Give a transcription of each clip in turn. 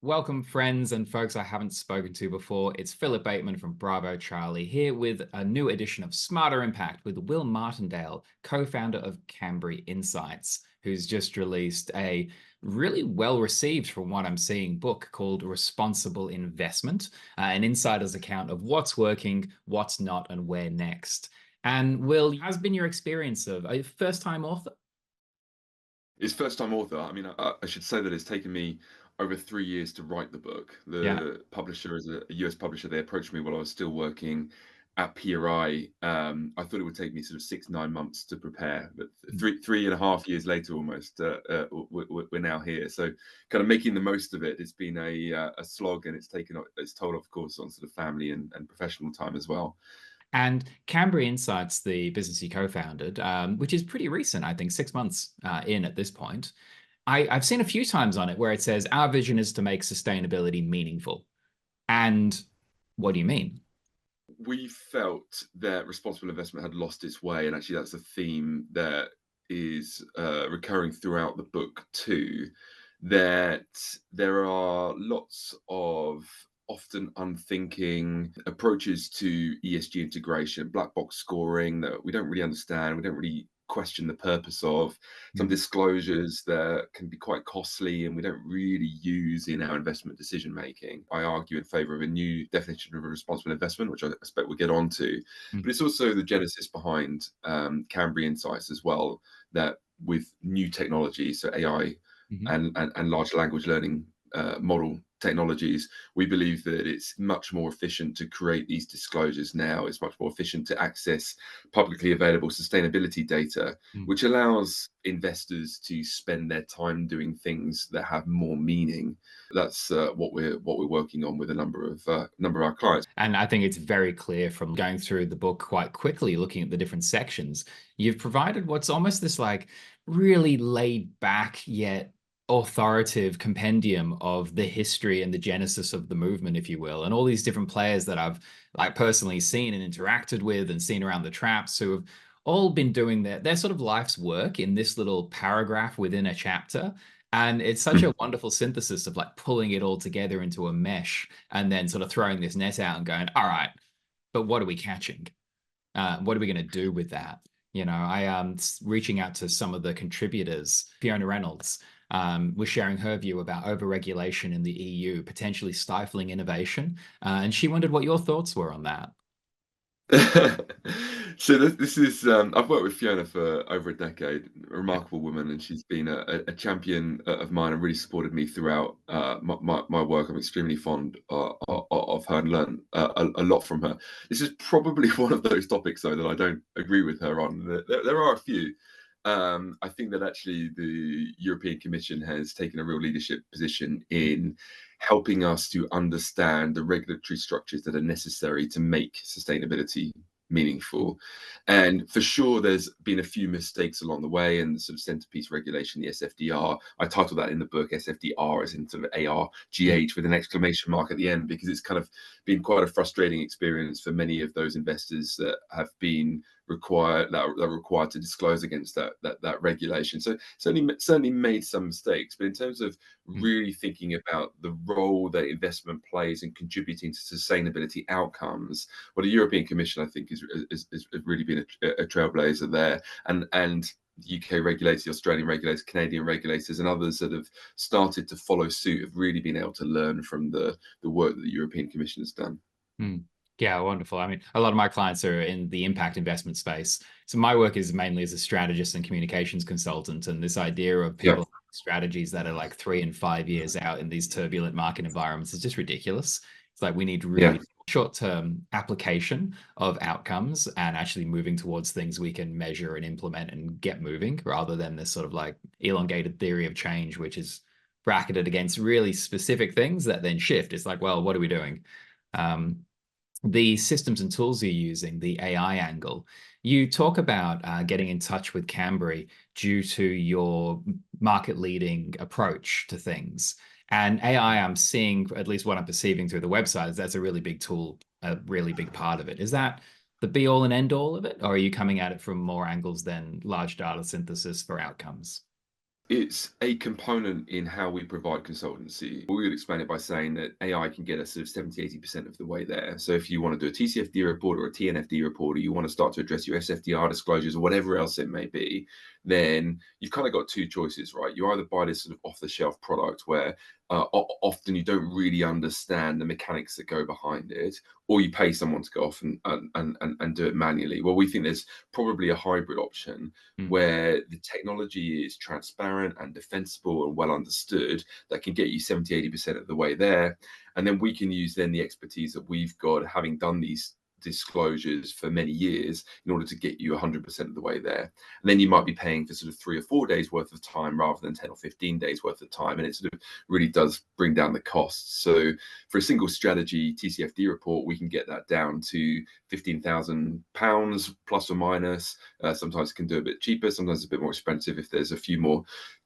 Welcome, friends and folks I haven't spoken to before. It's Philip Bateman from Bravo Charlie here with a new edition of Smarter Impact with Will Martindale, co-founder of Canbury Insights, who's just released a really well-received, from what I'm seeing, book called Responsible Investment, an insider's account of what's working, what's not, and where next. And Will, has been your experience of a first-time author? It's first time author. I should say that it's taken me over 3 years to write the book. Yeah. The publisher is a US publisher. They approached me while I was still working at PRI. I thought it would take me sort of 6, 9 months to prepare, but three and a half years later, almost, we're now here. So, kind of making the most of it. It's been a slog, and it's told, of course, on sort of family and professional time as well. And Canbury Insights, the business you co-founded, which is pretty recent, I think 6 months in at this point. I've seen a few times on it where it says, our vision is to make sustainability meaningful. And what do you mean? We felt that responsible investment had lost its way, and actually, that's a theme that is recurring throughout the book too. That there are lots of often unthinking approaches to ESG integration, black box scoring that we don't really understand, we don't really question the purpose of, some Mm. disclosures that can be quite costly and we don't really use in our investment decision making. I argue in favor of a new definition of a responsible investment, which I expect we'll get onto. Mm. But it's also the genesis behind Canbury Insights as well, that with new technology, so AI Mhm. and large language learning model technologies, we believe that it's much more efficient to create these disclosures now. It's much more efficient to access publicly available sustainability data, Mm. which allows investors to spend their time doing things that have more meaning. That's what we're working on with a number of our clients. And I think it's very clear from going through the book quite quickly, looking at the different sections, you've provided what's almost this like really laid back yet authoritative compendium of the history and the genesis of the movement, if you will, and all these different players that I've like personally seen and interacted with and seen around the traps who have all been doing their sort of life's work in this little paragraph within a chapter. And it's such a wonderful synthesis of like pulling it all together into a mesh and then sort of throwing this net out and going, all right, but what are we catching? What are we going to do with that? I reaching out to some of the contributors. Fiona Reynolds was sharing her view about overregulation in the EU, potentially stifling innovation. And she wondered what your thoughts were on that. So this is I've worked with Fiona for over a decade, a Yeah. remarkable woman, and she's been a champion of mine and really supported me throughout my work. I'm extremely fond of her and learn a lot from her. This is probably one of those topics, though, that I don't agree with her on. There are a few. I think that actually the European Commission has taken a real leadership position in helping us to understand the regulatory structures that are necessary to make sustainability meaningful. And for sure, there's been a few mistakes along the way, and the sort of centerpiece regulation, the SFDR. I titled that in the book SFDR, as in sort of ARGH with an exclamation mark at the end, because it's kind of been quite a frustrating experience for many of those investors that have been required to disclose against that regulation. So certainly made some mistakes, but in terms of really thinking about the role that investment plays in contributing to sustainability outcomes, well, the European Commission, I think, has really been a trailblazer there, and the UK regulators, the Australian regulators, Canadian regulators, and others that have started to follow suit have really been able to learn from the work that the European Commission has done. Mm. Yeah, wonderful. I mean, a lot of my clients are in the impact investment space. So my work is mainly as a strategist and communications consultant. And this idea of Yeah. people having strategies that are like 3 and 5 years out in these turbulent market environments is just ridiculous. It's like we need Yeah. really short-term application of outcomes and actually moving towards things we can measure and implement and get moving rather than this sort of like elongated theory of change, which is bracketed against really specific things that then shift. It's like, well, what are we doing? Um, the systems and tools you're using, the AI angle, you talk about getting in touch with Canbury due to your market leading approach to things. And AI, I'm seeing, at least what I'm perceiving through the website, is that's a really big tool, a really big part of it. Is that the be all and end all of it? Or are you coming at it from more angles than large data synthesis for outcomes? It's a component in how we provide consultancy. We would explain it by saying that AI can get us sort of 70, 80% of the way there. So if you want to do a TCFD report or a TNFD report, or you want to start to address your SFDR disclosures or whatever else it may be, then you've kind of got two choices, right? You either buy this sort of off-the-shelf product where often you don't really understand the mechanics that go behind it, or you pay someone to go off and do it manually. Well, we think there's probably a hybrid option Mm. where the technology is transparent and defensible and well understood that can get you 70, 80% of the way there. And then we can use then the expertise that we've got, having done these disclosures for many years, in order to get you 100% of the way there. And then you might be paying for sort of 3 or 4 days worth of time rather than 10 or 15 days worth of time. And it sort of really does bring down the costs. So for a single strategy TCFD report, we can get that down to £15,000 plus or minus. Sometimes it can do a bit cheaper, sometimes it's a bit more expensive if there's a few more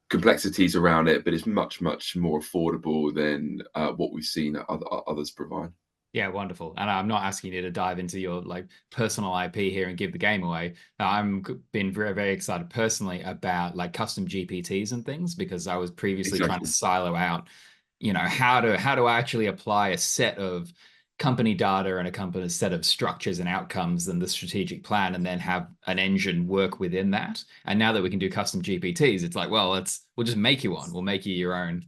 complexities around it, but it's much, much more affordable than what we've seen others provide. Yeah, wonderful. And I'm not asking you to dive into your like personal IP here and give the game away. I'm been very, very excited personally about like custom GPTs and things, because I was previously trying to Exactly. silo out, how do I actually apply a set of company data and a company set of structures and outcomes and the strategic plan, and then have an engine work within that. And now that we can do custom GPTs, it's like, well, we'll just make you one. We'll make you your own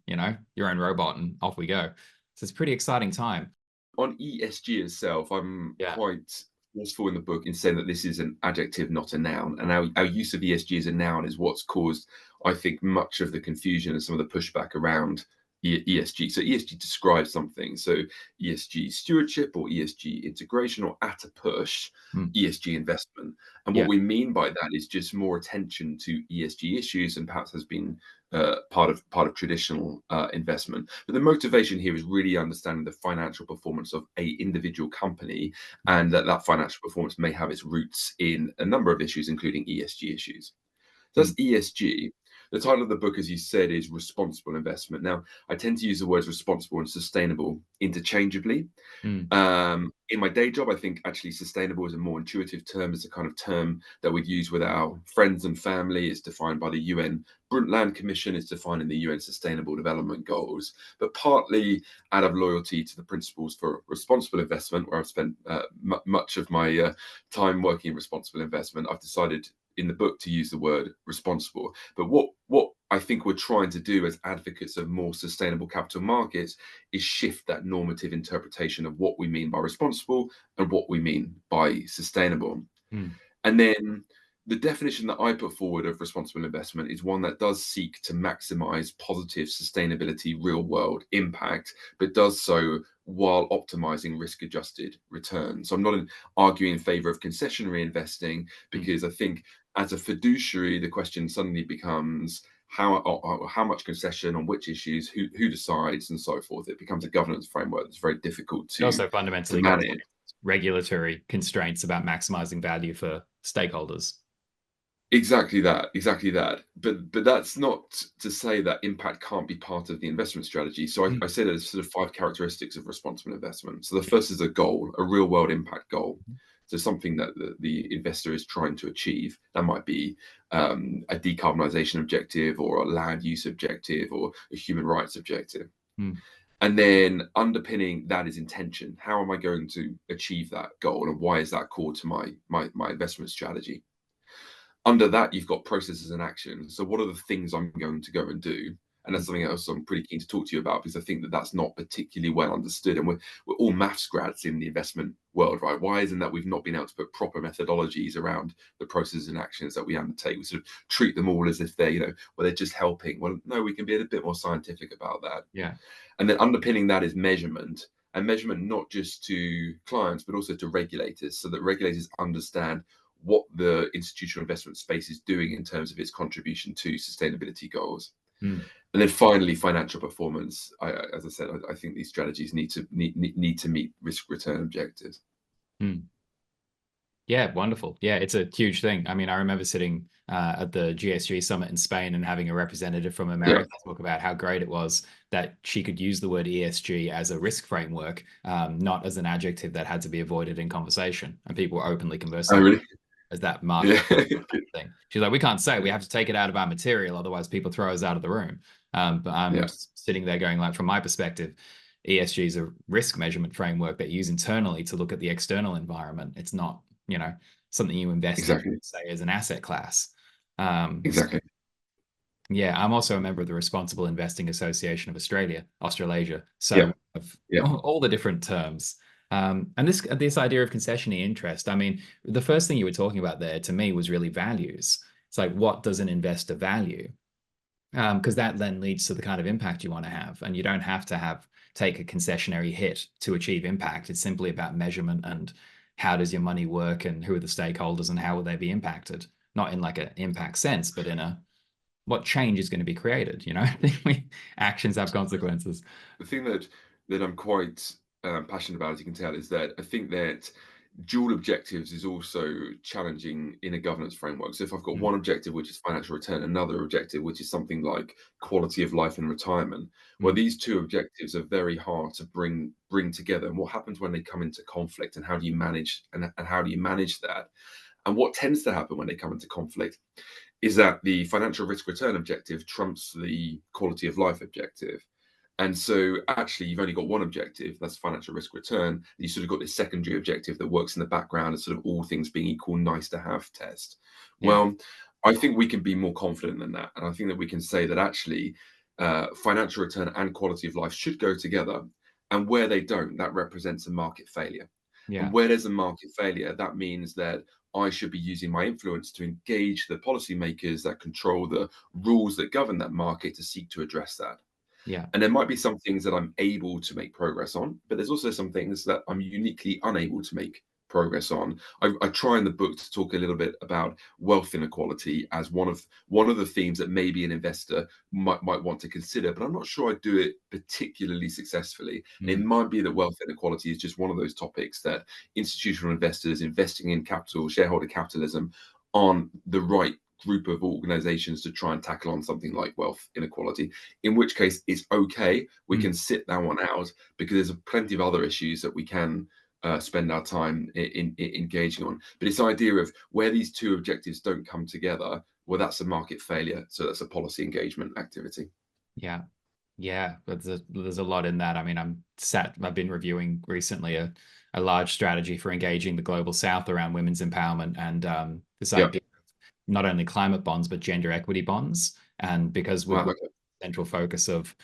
robot, and off we go. So it's a pretty exciting time. On ESG itself, I'm Yeah. quite forceful in the book in saying that this is an adjective, not a noun. And our use of ESG as a noun is what's caused, I think, much of the confusion and some of the pushback around ESG. So ESG describes something. So ESG stewardship or ESG integration, or at a push, Mm. ESG investment. And what Yeah. we mean by that is just more attention to ESG issues, and perhaps has been part of traditional investment. But the motivation here is really understanding the financial performance of a individual company, and that financial performance may have its roots in a number of issues, including ESG issues. So Mm. that's ESG. The title of the book, as you said, is Responsible Investment. Now, I tend to use the words responsible and sustainable interchangeably. Mm. In my day job, I think actually sustainable is a more intuitive term. It's a kind of term that we'd use with our friends and family. It's defined by the UN Brundtland Commission. It's defined in the UN Sustainable Development Goals. But partly out of loyalty to the principles for responsible investment, where I've spent much of my time working in responsible investment, I've decided in the book to use the word responsible. But what I think we're trying to do as advocates of more sustainable capital markets is shift that normative interpretation of what we mean by responsible and what we mean by sustainable. Mm. And then the definition that I put forward of responsible investment is one that does seek to maximize positive sustainability, real world impact, but does so while optimizing risk adjusted returns. So I'm not arguing in favor of concessionary investing, Mm. because I think as a fiduciary, the question suddenly becomes how much concession on which issues, who decides, and so forth. It becomes a governance framework that's very difficult It to also fundamentally goes manage. regulatory constraints about maximizing value for stakeholders. Exactly that, exactly that. But that's not to say that impact can't be part of the investment strategy. So Mm. I say there's sort of 5 characteristics of responsible investment. So the first is a goal, a real world impact goal. So something that the investor is trying to achieve. That might be a decarbonisation objective, or a land use objective, or a human rights objective. Mm. And then underpinning that is intention. How am I going to achieve that goal, and why is that core to my investment strategy? Under that, you've got processes and action. So what are the things I'm going to go and do? And that's Mm. something else I'm pretty keen to talk to you about, because I think that that's not particularly well understood. And we're all maths grads in the investment world, right? Why isn't that we've not been able to put proper methodologies around the processes and actions that we undertake? We sort of treat them all as if they're, well, they're just helping. Well, no, we can be a bit more scientific about that. Yeah. And then underpinning that is measurement, and measurement not just to clients, but also to regulators, so that regulators understand what the institutional investment space is doing in terms of its contribution to sustainability goals. Mm. And then finally, financial performance. As I said, I think these strategies need to meet risk return objectives. Mm. Yeah, wonderful. Yeah, it's a huge thing. I mean, I remember sitting at the GSG summit in Spain and having a representative from Yeah, America talk about how great it was that she could use the word ESG as a risk framework, not as an adjective that had to be avoided in conversation. And people were openly oh conversing. really? as that market Yeah. thing. She's like, we can't say, we have to take it out of our material, otherwise people throw us out of the room. But I'm Yeah. sitting there going, like, from my perspective, ESG is a risk measurement framework that you use internally to look at the external environment. It's not, something you invest in, Exactly. say, as an asset class. So Exactly. yeah, I'm also a member of the Responsible Investing Association of Australasia. So Yeah. of Yeah. all the different terms. And this idea of concessionary interest, I mean, the first thing you were talking about there to me was really values. It's like, what does an investor value? Because that then leads to the kind of impact you want to have. And you don't have to take a concessionary hit to achieve impact. It's simply about measurement and how does your money work and who are the stakeholders and how will they be impacted? Not in like an impact sense, but in a what change is going to be created. I think actions have consequences. The thing that I'm quite passionate about, as you can tell, is that I think that dual objectives is also challenging in a governance framework. So if I've got Mm, one objective, which is financial return, another objective, which is something like quality of life in retirement, well, mm, these two objectives are very hard to bring together. And what happens when they come into conflict, and how do you manage and how do you manage that? And what tends to happen when they come into conflict is that the financial risk return objective trumps the quality of life objective. And so actually you've only got one objective, that's financial risk return. You sort of got this secondary objective that works in the background as sort of all things being equal, nice to have test. yeah, Well, I think we can be more confident than that. And I think that we can say that actually financial return and quality of life should go together. And where they don't, that represents a market failure. yeah, And where there's a market failure, that means that I should be using my influence to engage the policymakers that control the rules that govern that market to seek to address that. yeah, And there might be some things that I'm able to make progress on, but there's also some things that I'm uniquely unable to make progress on. I try in the book to talk a little bit about wealth inequality as one of the themes that maybe an investor might want to consider, but I'm not sure I do it particularly successfully. And it mm, might be that wealth inequality is just one of those topics that institutional investors investing in capital, shareholder capitalism, aren't the right group of organizations to try and tackle on something like wealth inequality, in which case it's okay, we mm, can sit that one out because there's plenty of other issues that we can spend our time in engaging on. But this idea of where these two objectives don't come together, well, that's a market failure, so that's a policy engagement activity. yeah, yeah. But there's a lot in that. I mean, I've been reviewing recently a large strategy for engaging the global South around women's empowerment and this Yeah. idea not only climate bonds but gender equity bonds. And because we've Wow. got Okay. a central focus of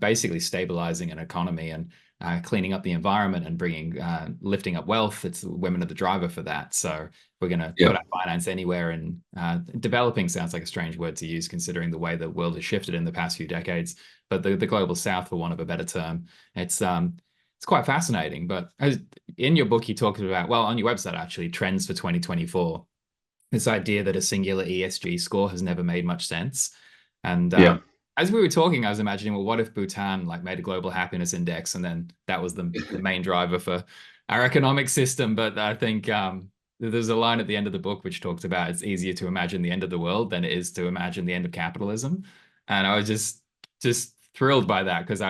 basically stabilizing an economy and cleaning up the environment and bringing lifting up wealth, it's women are the driver for that. So we're going to Yeah. put our finance anywhere. And developing sounds like a strange word to use considering the way the world has shifted in the past few decades. But the global South, for want of a better term, it's quite fascinating. But in your book, you talked about, well, on your website actually, trends for 2024, this idea that a singular ESG score has never made much sense. And Yeah. as we were talking, I was imagining, well, what if Bhutan like made a global happiness index, and then that was the main driver for our economic system? But I think there's a line at the end of the book which talks about it's easier to imagine the end of the world than it is to imagine the end of capitalism. And I was just thrilled by that because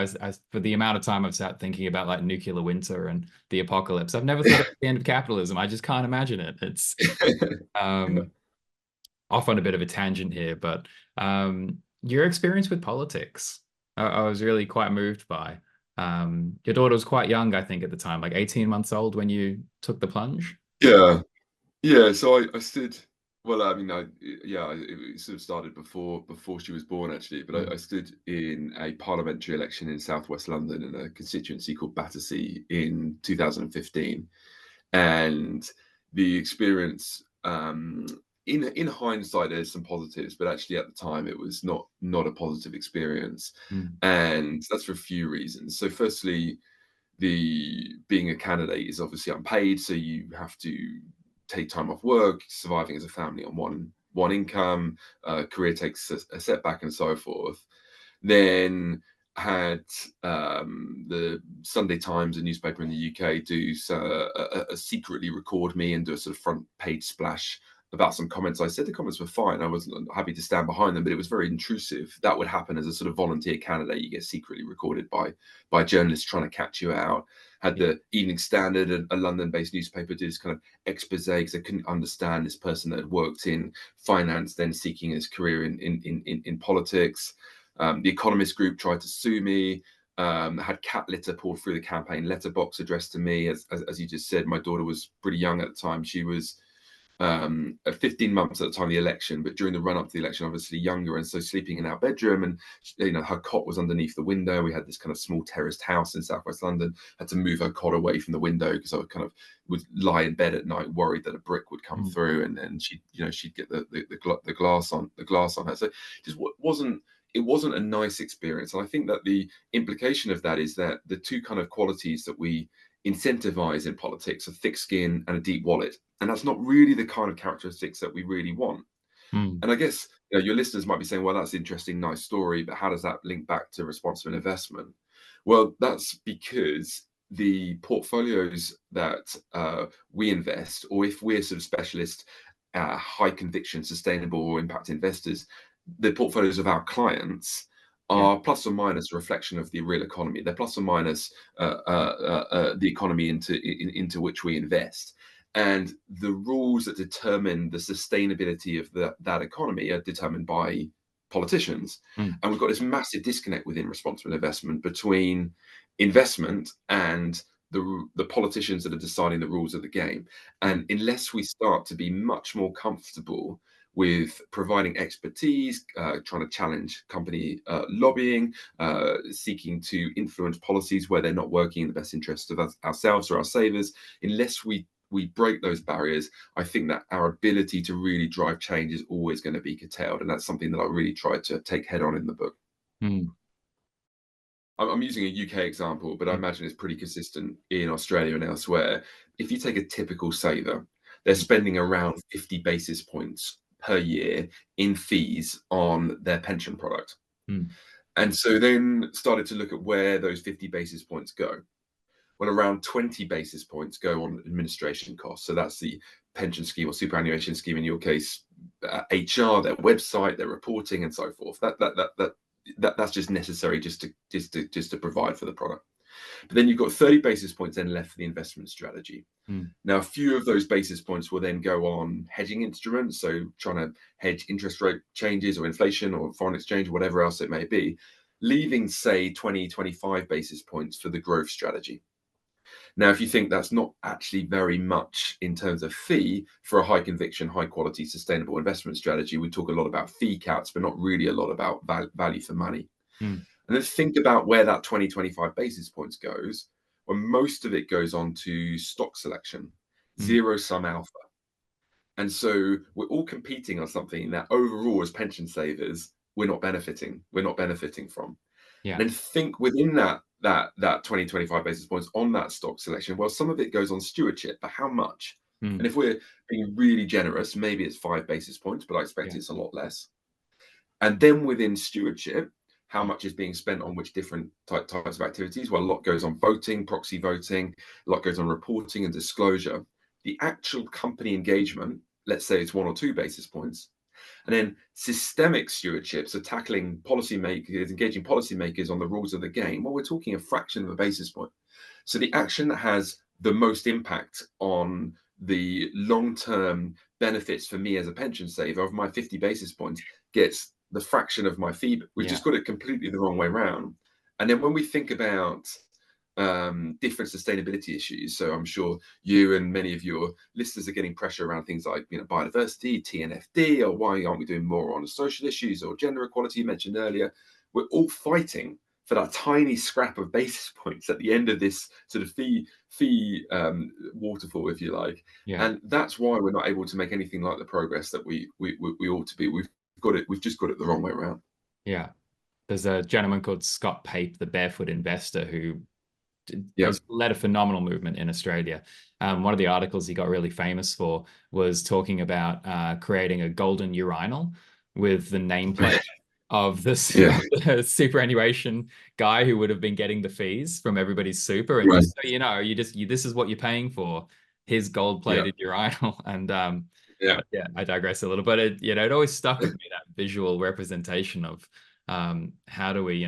for the amount of time I've sat thinking about like nuclear winter and the apocalypse, I've never thought of the end of capitalism. I just can't imagine it. It's um, off on a bit of a tangent here, but your experience with politics, I was really quite moved by. Your daughter was quite young, I think, at the time, like 18 months old when you took the plunge. Yeah. Yeah, so I stood. Well, I mean, yeah, it sort of started before she was born, actually. But I Mm, stood in a parliamentary election in Southwest London in a constituency called Battersea in 2015, and the experience. In hindsight, there's some positives, but actually at the time, it was not a positive experience, mm, and that's for a few reasons. So, firstly, the being a candidate is obviously unpaid, so you have to take time off work, surviving as a family on one income, career takes a setback, and so forth. Then had the Sunday Times, a newspaper in the UK, do secretly record me and do a sort of front page splash about some comments I said. The comments were fine. I was happy to stand behind them, but it was very intrusive. That would happen as a sort of volunteer candidate. You get secretly recorded by journalists trying to catch you out. Had the Evening Standard, a London-based newspaper, do this kind of expose because they couldn't understand this person that had worked in finance, then seeking his career in politics. The Economist Group tried to sue me. Had cat litter poured through the campaign letterbox addressed to me. As you just said, my daughter was pretty young at the time. She was 15 months at the time of the election, but during the run up to the election, obviously younger, and so sleeping in our bedroom, and her cot was underneath the window. We had this kind of small terraced house in southwest London. Had to move her cot away from the window because I would lie in bed at night worried that a brick would come through, and then she'd get the glass on her. So it just wasn't a nice experience. And I think that the implication of that is that the two kind of qualities that we incentivize in politics are thick skin and a deep wallet. And that's not really the kind of characteristics that we really want. And I guess your listeners might be saying, well, that's interesting, nice story, but how does that link back to responsible investment? Well, that's because the portfolios that we invest, or if we're sort of specialist, high conviction, sustainable or impact investors, the portfolios of our clients are plus or minus a reflection of the real economy. They're plus or minus the economy into which we invest. And the rules that determine the sustainability of that economy are determined by politicians. And we've got this massive disconnect within responsible investment between investment and the politicians that are deciding the rules of the game. And unless we start to be much more comfortable with providing expertise, trying to challenge company lobbying, seeking to influence policies where they're not working in the best interest of ourselves or our savers, unless we break those barriers, I think that our ability to really drive change is always going to be curtailed. And that's something that I really tried to take head on in the book. I'm using a UK example, but I imagine it's pretty consistent in Australia and elsewhere. If you take a typical saver, they're spending around 50 basis points per year in fees on their pension product. And so then started to look at where those 50 basis points go. Well, around 20 basis points go on administration costs. So that's the pension scheme or superannuation scheme, in your case, HR, their website, their reporting, and so forth. That's just necessary just to provide for the product. But then you've got 30 basis points then left for the investment strategy. Now, a few of those basis points will then go on hedging instruments, so trying to hedge interest rate changes or inflation or foreign exchange, whatever else it may be, leaving, say, 20, 25 basis points for the growth strategy. Now, if you think that's not actually very much in terms of fee for a high conviction, high quality, sustainable investment strategy, we talk a lot about fee caps, but not really a lot about value for money. And then think about where that 20, 25 basis points goes. Well, most of it goes on to stock selection, zero sum alpha. And so we're all competing on something that overall, as pension savers, we're not benefiting from. And then think within that 20, 25 basis points on that stock selection, well, some of it goes on stewardship, but how much? And if we're being really generous, maybe it's 5 basis points, but I expect it's a lot less. And then within stewardship, how much is being spent on which different types of activities? Well, a lot goes on voting, proxy voting, a lot goes on reporting and disclosure. The actual company engagement, let's say it's 1 or 2 basis points. And then systemic stewardship, so tackling policymakers, engaging policymakers on the rules of the game, well, we're talking a fraction of a basis point. So the action that has the most impact on the long-term benefits for me as a pension saver of my 50 basis points gets the fraction of my fee. We've just got it completely the wrong way around. And then when we think about different sustainability issues, so I'm sure you and many of your listeners are getting pressure around things like biodiversity, TNFD, or why aren't we doing more on the social issues or gender equality you mentioned earlier. We're all fighting for that tiny scrap of basis points at the end of this sort of fee waterfall, if you like. And that's why we're not able to make anything like the progress that we ought to be. We've just got it the wrong way around. There's a gentleman called Scott Pape, the barefoot investor, who has led a phenomenal movement in Australia. One of the articles he got really famous for was talking about creating a golden urinal with the nameplate of the superannuation guy who would have been getting the fees from everybody's super. And just so you know, this is what you're paying for, his gold-plated urinal. And Yeah. But yeah, I digress a little, but it always stuck with me, that visual representation of how do we,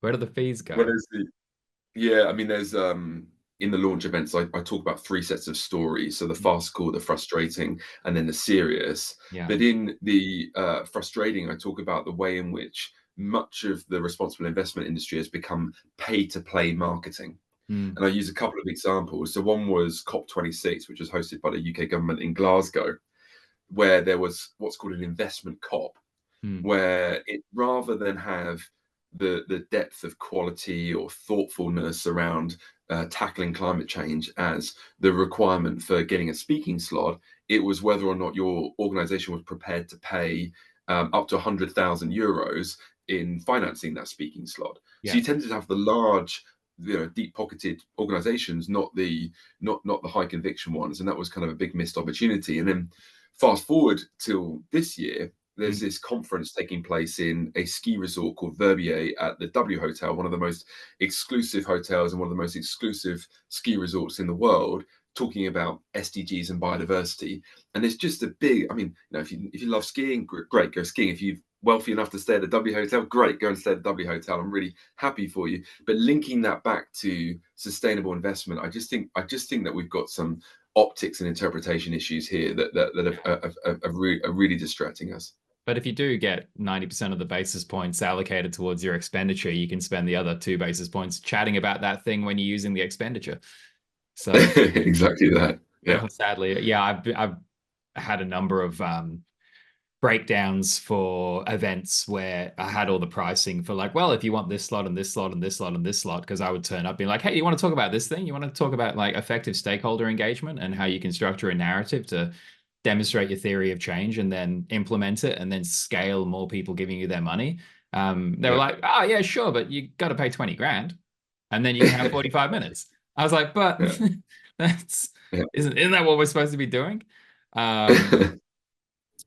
where do the fees Well, go? there's the Yeah, I mean, there's in the launch events, I talk about three sets of stories. So the Mm. farcical, the frustrating, and then the serious. Yeah. But in the frustrating, I talk about the way in which much of the responsible investment industry has become pay to play marketing. Mm, And I use a couple of examples. So one was COP26, which was hosted by the UK government in Glasgow, where there was what's called an investment COP, mm, where it rather than have the depth of quality or thoughtfulness around tackling climate change as the requirement for getting a speaking slot, it was whether or not your organization was prepared to pay up to €100,000 in financing that speaking slot. So yeah. you tend to have the large, deep-pocketed organizations, not the high conviction ones, and that was kind of a big missed opportunity. And then fast forward till this year, there's Mm, this conference taking place in a ski resort called Verbier at the W Hotel, one of the most exclusive hotels and one of the most exclusive ski resorts in the world, talking about SDGs and biodiversity. And it's just a big, I mean, if you love skiing, great, go skiing. If you're wealthy enough to stay at the W Hotel, great, go and stay at the W Hotel. I'm really happy for you. But linking that back to sustainable investment, I just think that we've got some optics and interpretation issues here that are really distracting us. but if you do get 90% of the basis points allocated towards your expenditure, you can spend the other 2 basis points chatting about that thing when you're using the expenditure. So Exactly that. Yeah. sadly, yeah, I've had a number of breakdowns for events where I had all the pricing for like, well, if you want this slot and this slot and this slot and this slot, because I would turn up being like, hey, you want to talk about this thing? You want to talk about like effective stakeholder engagement and how you can structure a narrative to demonstrate your theory of change and then implement it and then scale more people giving you their money. They were Yeah. like, oh yeah, sure, but you got to pay 20 grand and then you can have 45 minutes. I was like, but Yeah. that's Yeah. isn't that what we're supposed to be doing? Um,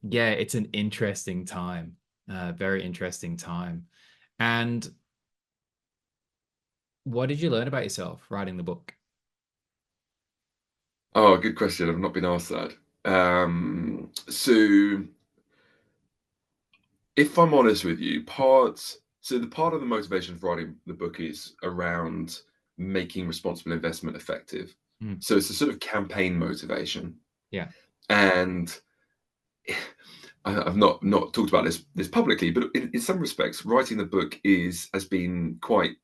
yeah, it's an interesting time, very interesting time. And what did you learn about yourself writing the book? Oh, good question. I've not been asked that. So if I'm honest with you, the part of the motivation for writing the book is around making responsible investment effective. Mm, So it's a sort of campaign motivation. yeah. And I've not talked about this publicly, but in some respects, writing the book has been quite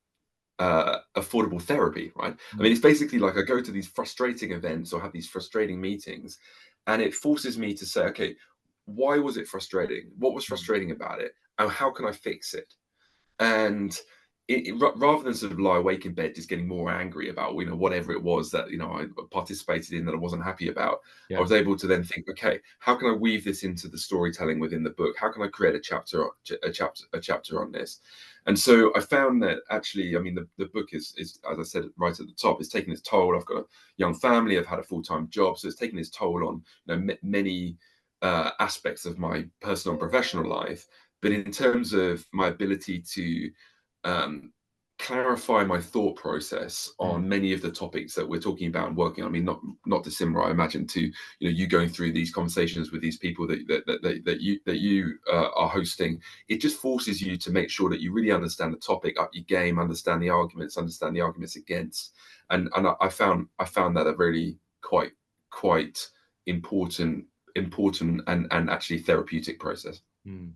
affordable therapy, right? I Mm, mean, it's basically like I go to these frustrating events or have these frustrating meetings, and it forces me to say, okay, why was it frustrating? What was mm, frustrating about it? And how can I fix it? And rather than sort of lie awake in bed just getting more angry about whatever it was that I participated in that I wasn't happy about, I yeah. was able to then think, okay, how can I weave this into the storytelling within the book? How can I create a chapter on this? And so I found that actually, I mean, the book is, as I said right at the top, it's taking its toll. I've got a young family. I've had a full-time job, so it's taking its toll on many aspects of my personal and professional life. But in terms of my ability to um, clarify my thought process Mm, on many of the topics that we're talking about and working on, I mean, not dissimilar, I imagine, to you going through these conversations with these people that you are hosting. It just forces you to make sure that you really understand the topic, up your game, understand the arguments against, and I found that a really quite important and actually therapeutic process. mm.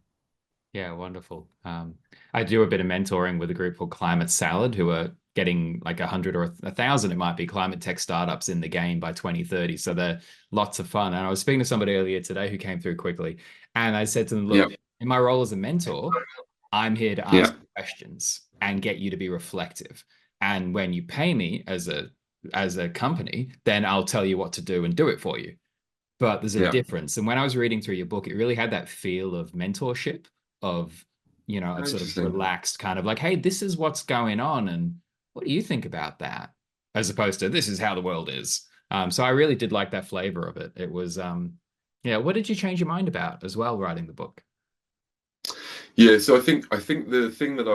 Yeah, wonderful. I do a bit of mentoring with a group called Climate Salad, who are getting like 100 or 1,000, it might be, climate tech startups in the game by 2030. So they're lots of fun. And I was speaking to somebody earlier today who came through quickly, and I said to them, Yeah, look, in my role as a mentor, I'm here to yeah, ask questions and get you to be reflective. And when you pay me as a company, then I'll tell you what to do and do it for you. But there's a yeah. difference. And when I was reading through your book, it really had that feel of mentorship, of, of sort of Interesting. relaxed kind of like, hey, this is what's going on. And what do you think about that? As opposed to this is how the world is. So I really did like that flavor of it. It was, yeah. What did you change your mind about as well, writing the book? Yeah, so I think the thing that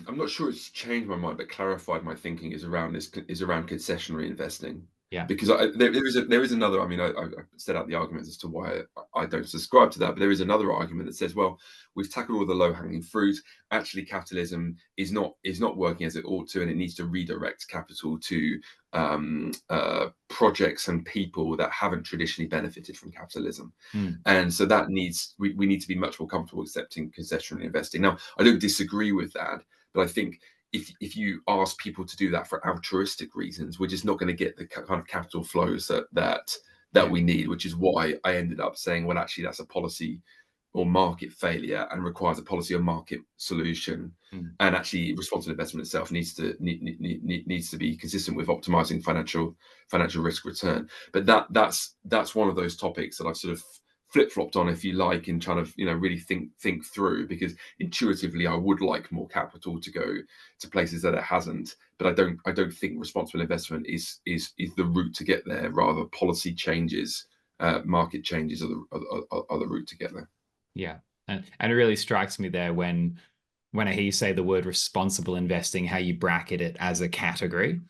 I'm not sure it's changed my mind, but clarified my thinking is around concessionary investing. Yeah. because there is another. I mean, I set out the arguments as to why I don't subscribe to that, but there is another argument that says, well, we've tackled all the low hanging fruit. Actually, capitalism is not working as it ought to, and it needs to redirect capital to projects and people that haven't traditionally benefited from capitalism. Mm. And so that needs we need to be much more comfortable accepting concessionary investing. Now, I don't disagree with that, but I think if you ask people to do that for altruistic reasons, we're just not going to get the kind of capital flows that Yeah. we need, which is why I ended up saying, well, actually, that's a policy or market failure and requires a policy or market solution. Mm. And actually, responsible investment itself needs to be consistent with optimizing financial risk return. But that's one of those topics that I've sort of flip-flopped on, if you like, in trying to really think through, because intuitively I would like more capital to go to places that it hasn't, but I don't think responsible investment is the route to get there. Rather, policy changes, market changes are the route to get there. Yeah. And it really strikes me there when I hear you say the word responsible investing, how you bracket it as a category.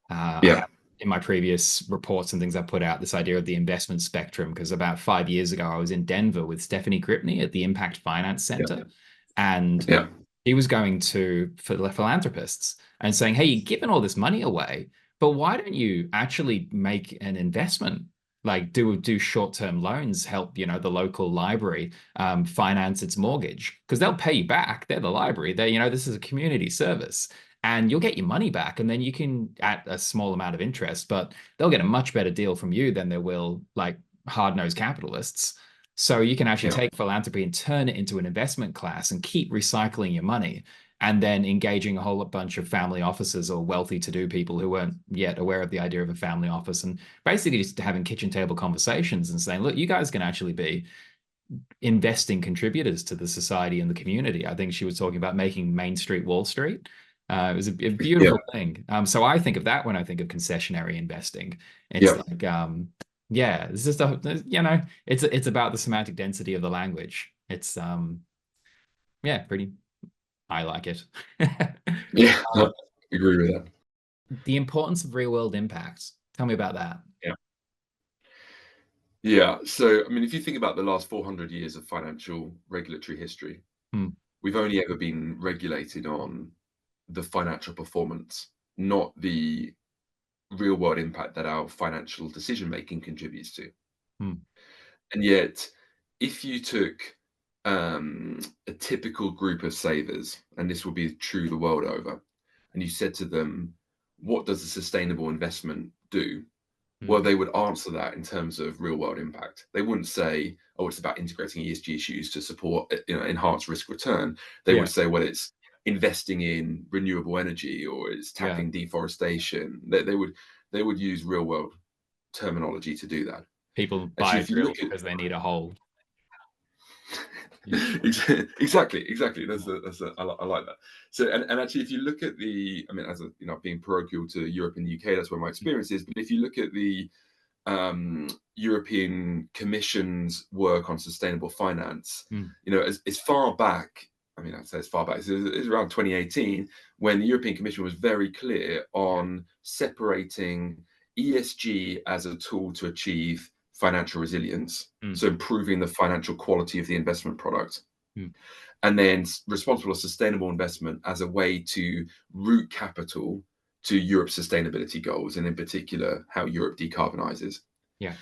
I Yeah, have in my previous reports and things I put out this idea of the investment spectrum, because about 5 years ago I was in Denver with Stephanie Gripney at the Impact Finance yeah, Center, and yeah, he was going to for philanthropists and saying, "Hey, you're giving all this money away, but why don't you actually make an investment? Like do short-term loans, help the local library finance its mortgage, because they'll pay you back. They're the library. This is a community service." And you'll get your money back, and then you can at a small amount of interest, but they'll get a much better deal from you than they will like hard-nosed capitalists. So you can actually yeah, take philanthropy and turn it into an investment class and keep recycling your money, and then engaging a whole bunch of family offices or wealthy to-do people who weren't yet aware of the idea of a family office, and basically just having kitchen table conversations and saying, look, you guys can actually be investing contributors to the society and the community. I think she was talking about making Main Street Wall Street. It was a yeah, beautiful thing. So I think of that when I think of concessionary investing. It's yeah, like, yeah, it's just it's about the semantic density of the language. It's yeah, pretty. I like it. yeah. Um, I agree with that. the importance of real world impacts. Tell me about that. Yeah. Yeah. So, I mean, if you think about the last 400 years of financial regulatory history, Hmm. we've only ever been regulated on the financial performance, not the real world impact that our financial decision making contributes to. Hmm. And yet, if you took a typical group of savers, and this will be true the world over, and you said to them, what does a sustainable investment do? Hmm. Well, they would answer that in terms of real world impact. They wouldn't say, oh, it's about integrating ESG issues to support enhanced risk return. They Yeah. would say, well, it's investing in renewable energy, or it's Yeah. tackling deforestation. They would use real world terminology to do that. People buy Actually, a if you drill look at because they need a hole. Usually. exactly. I like that. So, and actually, if you look at I mean, as a, being parochial to Europe and the UK, that's where my experience is. But if you look at the European Commission's work on sustainable finance, Hmm. as far back, I mean, I'd say as far back, it's around 2018, when the European Commission was very clear on separating ESG as a tool to achieve financial resilience, Hmm. so improving the financial quality of the investment product, Hmm. and then responsible or sustainable investment as a way to route capital to Europe's sustainability goals, and in particular, how Europe decarbonizes. Yeah.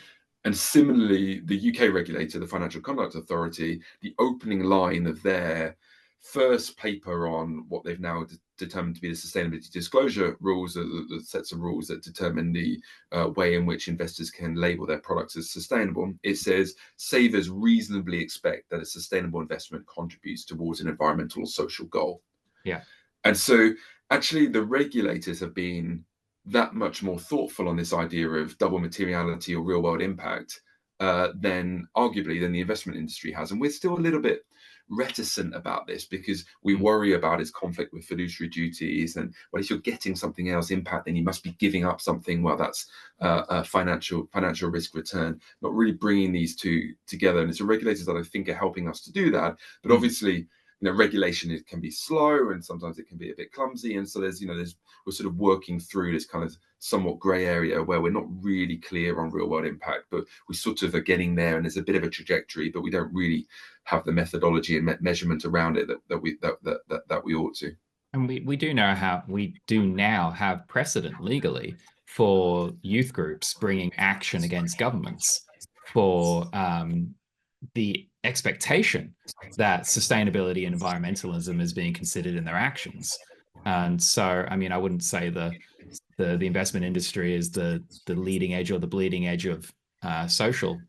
And similarly, the UK regulator, the Financial Conduct Authority, the opening line of their first paper on what they've now determined to be the sustainability disclosure rules, the sets of rules that determine the way in which investors can label their products as sustainable. It says savers reasonably expect that a sustainable investment contributes towards an environmental or social goal. Yeah. And so actually the regulators have been that much more thoughtful on this idea of double materiality or real world impact than arguably than the investment industry has. And we're still a little bit reticent about this because we Hmm. worry about its conflict with fiduciary duties. And well, if you're getting something else impact, then you must be giving up something. Well, that's a financial risk return, not really bringing these two together. And it's the regulators that I think are helping us to do that. But Hmm. obviously, regulation can be slow, and sometimes it can be a bit clumsy, and so we're sort of working through this kind of somewhat grey area where we're not really clear on real world impact, but we sort of are getting there, and there's a bit of a trajectory, but we don't really have the methodology and measurement around it that we ought to. And we do know how we do now have precedent legally for youth groups bringing action against governments for the expectation that sustainability and environmentalism is being considered in their actions. And so, I mean, I wouldn't say the investment industry is the leading edge or the bleeding edge of social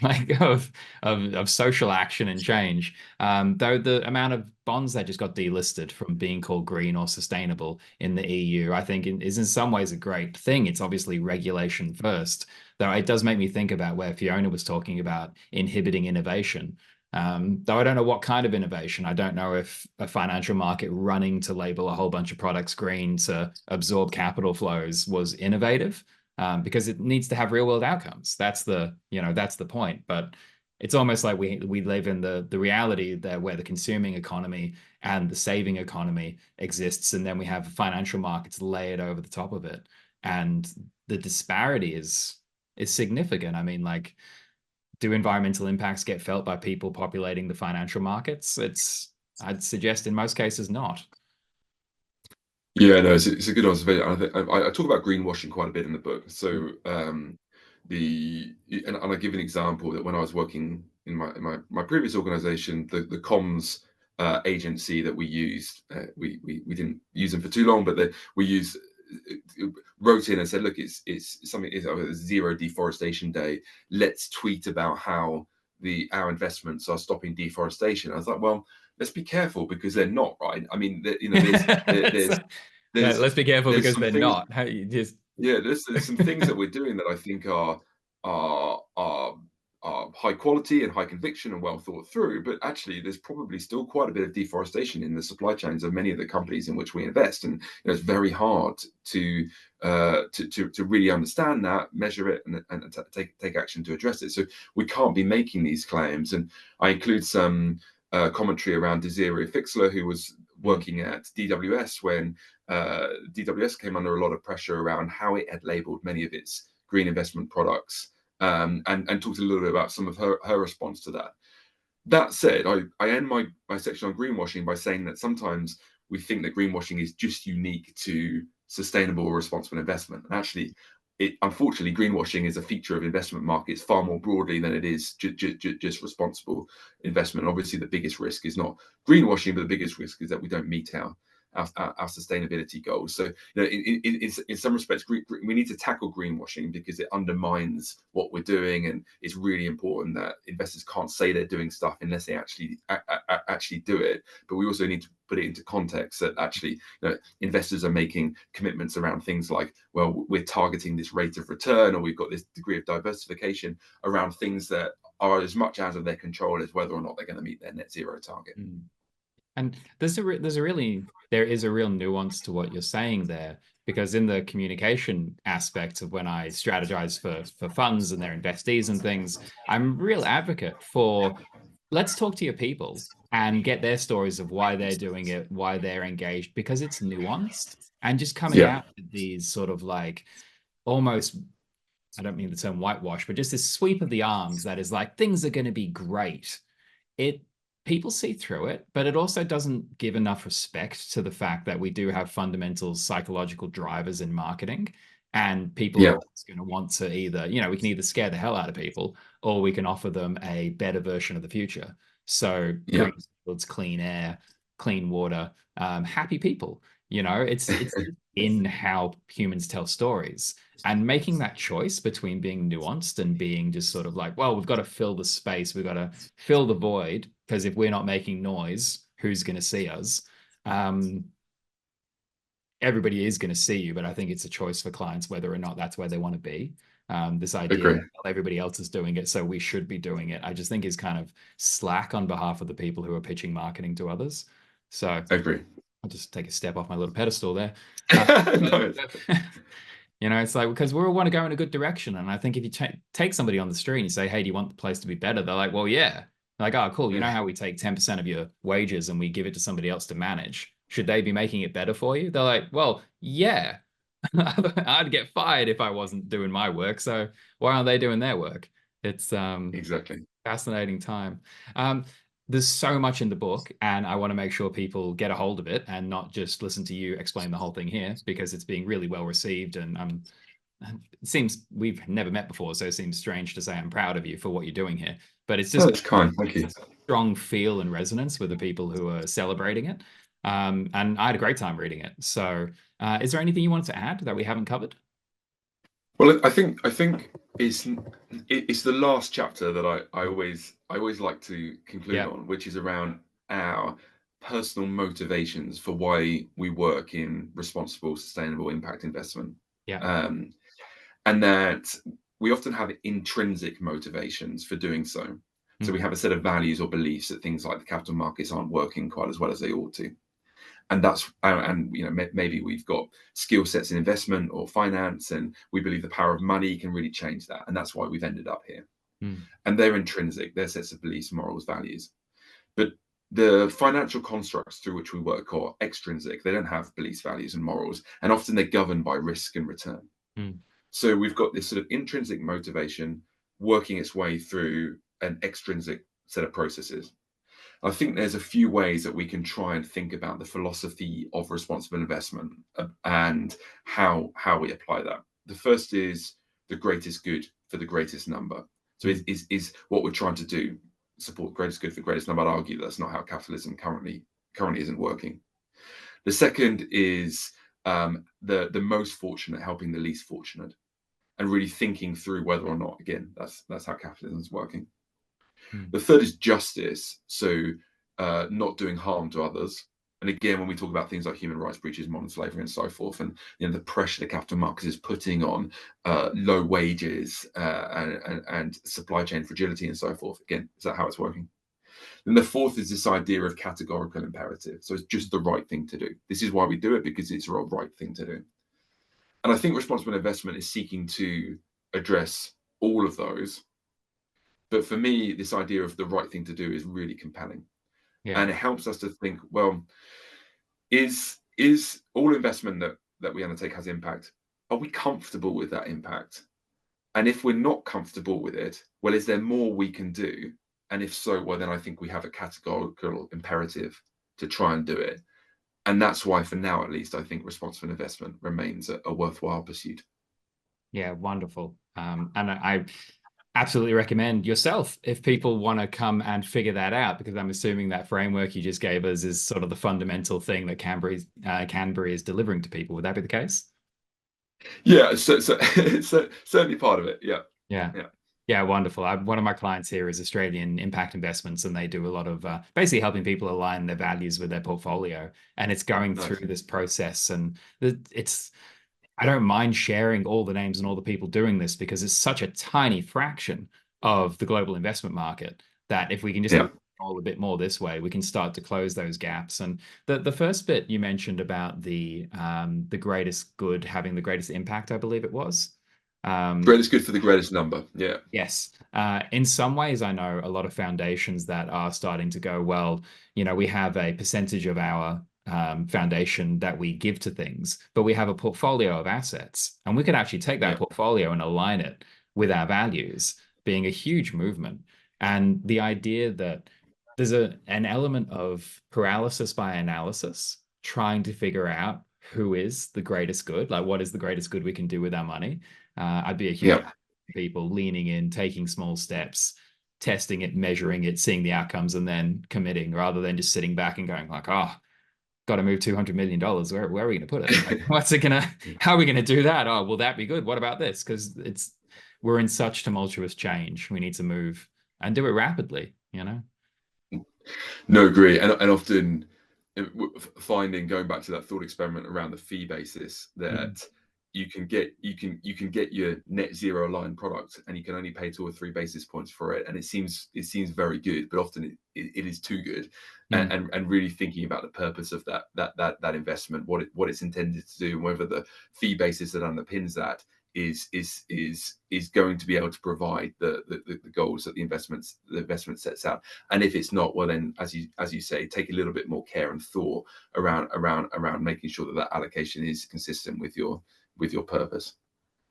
like of social action and change. Though the amount of bonds that just got delisted from being called green or sustainable in the EU, I think is in some ways a great thing. It's obviously regulation first, though it does make me think about where Fiona was talking about inhibiting innovation. Though I don't know what kind of innovation. I don't know if a financial market running to label a whole bunch of products green to absorb capital flows was innovative, because it needs to have real world outcomes. That's the point. But it's almost like we live in the reality that where the consuming economy and the saving economy exists, and then we have financial markets layered over the top of it, and the disparity is significant. I mean, like, do environmental impacts get felt by people populating the financial markets? I'd suggest in most cases not. Yeah, no, it's a good observation. I talk about greenwashing quite a bit in the book. So and I give an example that when I was working in my previous organization, the comms agency that we used, we didn't use them for too long, but we used wrote in and said, look, it's something, it's Zero Deforestation Day. Let's tweet about how our investments are stopping deforestation. I was like, well, let's be careful because they're not, right. I mean, Let's be careful there's because some they're things, not. How you just there's some things that we're doing that I think are high quality and high conviction and well thought through, but actually there's probably still quite a bit of deforestation in the supply chains of many of the companies in which we invest, and it's very hard to really understand that, measure it, and take action to address it. So we can't be making these claims. And I include some commentary around Desiree Fixler, who was working at DWS when DWS came under a lot of pressure around how it had labeled many of its green investment products, and talked a little bit about some of her response to that. That said, I end my section on greenwashing by saying that sometimes we think that greenwashing is just unique to sustainable or responsible investment. And actually, unfortunately, greenwashing is a feature of investment markets far more broadly than it is just responsible investment. Obviously, the biggest risk is not greenwashing, but the biggest risk is that we don't meet our sustainability goals. So, in some respects, we need to tackle greenwashing because it undermines what we're doing, and it's really important that investors can't say they're doing stuff unless they actually do it. But we also need to put it into context that actually, investors are making commitments around things like, well, we're targeting this rate of return, or we've got this degree of diversification around things that are as much out of their control as whether or not they're going to meet their net zero target. And there is a real nuance to what you're saying there, because in the communication aspect of when I strategize for funds and their investees and things, I'm a real advocate for, let's talk to your people and get their stories of why they're doing it, why they're engaged, because it's nuanced. And just coming out with these sort of like almost, I don't mean the term whitewash, but just this sweep of the arms that is like, things are going to be great. People see through it, but it also doesn't give enough respect to the fact that we do have fundamental psychological drivers in marketing, and people are going to want to either, we can either scare the hell out of people, or we can offer them a better version of the future. So green fields, clean air, clean water, happy people. It's in how humans tell stories, and making that choice between being nuanced and being just sort of like, well, we've got to fill the space, we've got to fill the void, because if we're not making noise, who's going to see us? Everybody is going to see you, but I think it's a choice for clients whether or not that's where they want to be. This idea that everybody else is doing it, so we should be doing it, I just think is kind of slack on behalf of the people who are pitching marketing to others. So I agree. I'll just take a step off my little pedestal there. No. It's like, because we all want to go in a good direction. And I think if you take somebody on the street and you say, hey, do you want the place to be better? They're like, well, yeah. Like, oh, cool. You Yeah, know how we take 10% of your wages and we give it to somebody else to manage? Should they be making it better for you? They're like, well, yeah. I'd get fired if I wasn't doing my work. So why aren't they doing their work? It's exactly. fascinating time. Um, there's so much in the book, and I want to make sure people get a hold of it and not just listen to you explain the whole thing here because it's being really well received. And it seems we've never met before, so it seems strange to say I'm proud of you for what you're doing here. But it's Oh, just that's kind. Thank you. strong feel and resonance with the people who are celebrating it. And I had a great time reading it. So, is there anything you wanted to add that we haven't covered? Well, I think it's the last chapter that I always like to conclude Yeah, on, which is around our personal motivations for why we work in responsible, sustainable impact investment. yeah, Um, and that we often have intrinsic motivations for doing so. So we mm, have a set of values or beliefs that things like the capital markets aren't working quite as well as they ought to. And that's and maybe we've got skill sets in investment or finance, and we believe the power of money can really change that, and that's why we've ended up here. mm, And they're intrinsic, they're sets of beliefs, morals, values. But the financial constructs through which we work are extrinsic. They don't have beliefs, values, and morals, and often they're governed by risk and return. mm. So we've got this sort of intrinsic motivation working its way through an extrinsic set of processes. I think there's a few ways that we can try and think about the philosophy of responsible investment, and how we apply that. The first is the greatest good for the greatest number. So Mm. is what we're trying to do support greatest good for greatest number? I'd argue that's not how capitalism currently isn't working. The second is the most fortunate helping the least fortunate, and really thinking through whether or not, again, that's how capitalism is working. Mm. The third is justice, so not doing harm to others. And again, when we talk about things like human rights breaches, modern slavery, and so forth, and the pressure the capital markets is putting on low wages and supply chain fragility and so forth. Again, is that how it's working? Then the fourth is this idea of categorical imperative. So it's just the right thing to do. This is why we do it, because it's the right thing to do. And I think responsible investment is seeking to address all of those. But for me, this idea of the right thing to do is really compelling. Yeah. And it helps us to think, well, is all investment that we undertake has impact? Are we comfortable with that impact? And if we're not comfortable with it, well, is there more we can do? And if so, well, then I think we have a categorical imperative to try and do it. And that's why, for now at least, I think responsible investment remains a worthwhile pursuit. Yeah, wonderful. And I absolutely recommend yourself if people want to come and figure that out, because I'm assuming that framework you just gave us is sort of the fundamental thing that Canbury is delivering to people. Would that be the case? Yeah, so it's certainly part of it. Yeah, Yeah. yeah, Yeah, wonderful. One of my clients here is Australian Impact Investments, and they do a lot of basically helping people align their values with their portfolio. And it's going nice. through this process, and it's I don't mind sharing all the names and all the people doing this because it's such a tiny fraction of the global investment market that if we can just Yeah, align all a bit more this way, we can start to close those gaps. And the first bit you mentioned about the greatest good having the greatest impact, I believe it was. Um, greatest good for the greatest number. Yeah, Yes. In some ways, I know a lot of foundations that are starting to go, well, we have a percentage of our foundation that we give to things, but we have a portfolio of assets. And we could actually take that yeah, portfolio and align it with our values, being a huge movement. And the idea that there's an element of paralysis by analysis, trying to figure out who is the greatest good, like what is the greatest good we can do with our money. I'd be a huge yeah, people leaning in, taking small steps, testing it, measuring it, seeing the outcomes, and then committing rather than just sitting back and going like, oh, got to move $200 million. Where are we going to put it? Like, what's it gonna? How are we going to do that? Oh, will that be good? What about this? Because we're in such tumultuous change. We need to move and do it rapidly. no, agree. And often finding, going back to that thought experiment around the fee basis, Mm, that you can get your net zero aligned product, and you can only pay 2 or 3 basis points for it, and it seems very good, but often it is too good. mm, And really thinking about the purpose of that investment, what it's intended to do, and whether the fee basis that underpins that is going to be able to provide the goals that the investment sets out. And if it's not, well then, as you say, take a little bit more care and thought around making sure that that allocation is consistent with your purpose.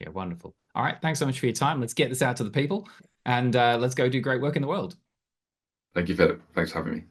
Yeah, wonderful. All right, thanks so much for your time. Let's get this out to the people, and let's go do great work in the world. Thank you, Philip. Thanks for having me.